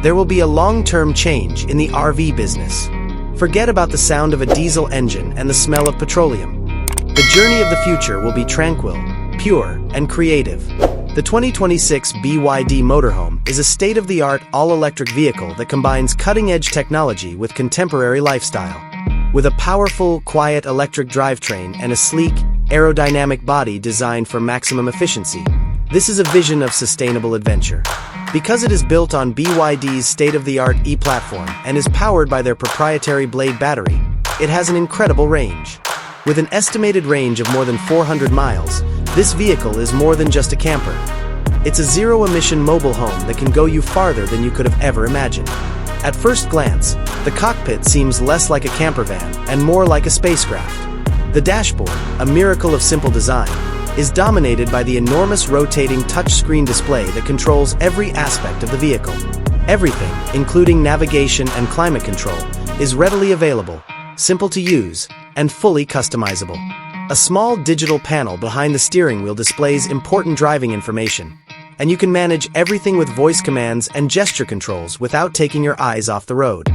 there will be a long-term change in the RV business. Forget about the sound of a diesel engine and the smell of petroleum. The journey of the future will be tranquil, pure, and creative. The 2026 BYD Motorhome is a state-of-the-art all-electric vehicle that combines cutting-edge technology with contemporary lifestyle. With a powerful, quiet electric drivetrain and a sleek, aerodynamic body designed for maximum efficiency, this is a vision of sustainable adventure. Because it is built on BYD's state-of-the-art e-platform and is powered by their proprietary Blade battery, it has an incredible range. With an estimated range of more than 400 miles, this vehicle is more than just a camper. It's a zero-emission mobile home that can go you farther than you could have ever imagined. At first glance, the cockpit seems less like a campervan and more like a spacecraft. The dashboard, a miracle of simple design, is dominated by the enormous rotating touchscreen display that controls every aspect of the vehicle. Everything, including navigation and climate control, is readily available, simple to use, and fully customizable. A small digital panel behind the steering wheel displays important driving information, and you can manage everything with voice commands and gesture controls without taking your eyes off the road.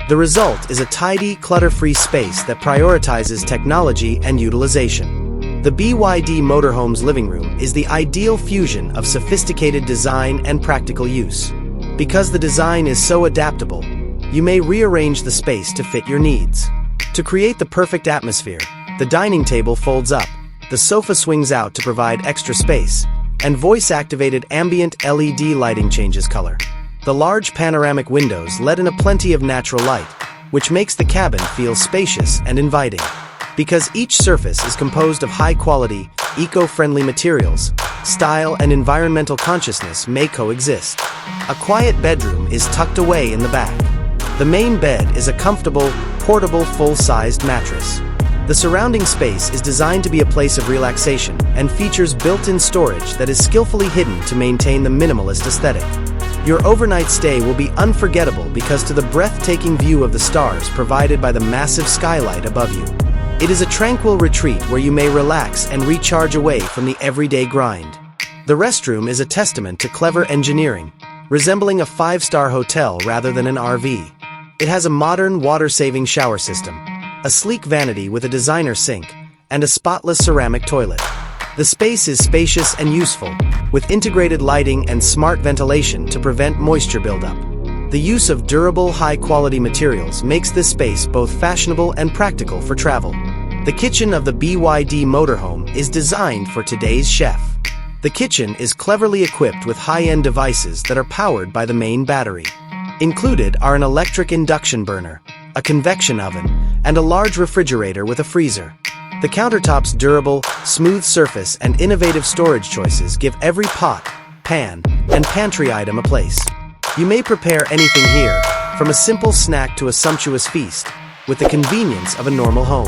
The result is a tidy, clutter-free space that prioritizes technology and utilization. The BYD Motorhome's living room is the ideal fusion of sophisticated design and practical use. Because the design is so adaptable, you may rearrange the space to fit your needs. To create the perfect atmosphere, the dining table folds up, the sofa swings out to provide extra space, and voice-activated ambient LED lighting changes color. The large panoramic windows let in plenty of natural light, which makes the cabin feel spacious and inviting. Because each surface is composed of high-quality, eco-friendly materials, style and environmental consciousness may coexist. A quiet bedroom is tucked away in the back. The main bed is a comfortable, portable, full-sized mattress. The surrounding space is designed to be a place of relaxation and features built-in storage that is skillfully hidden to maintain the minimalist aesthetic. Your overnight stay will be unforgettable because of the breathtaking view of the stars provided by the massive skylight above you. It is a tranquil retreat where you may relax and recharge away from the everyday grind. The restroom is a testament to clever engineering, resembling a five-star hotel rather than an RV. It has a modern water-saving shower system, a sleek vanity with a designer sink, and a spotless ceramic toilet. The space is spacious and useful, with integrated lighting and smart ventilation to prevent moisture buildup. The use of durable, high-quality materials makes this space both fashionable and practical for travel. The kitchen of the BYD Motorhome is designed for today's chef. The kitchen is cleverly equipped with high-end devices that are powered by the main battery. Included are an electric induction burner, a convection oven, and a large refrigerator with a freezer. The countertop's durable, smooth surface and innovative storage choices give every pot, pan, and pantry item a place. You may prepare anything here, from a simple snack to a sumptuous feast, with the convenience of a normal home.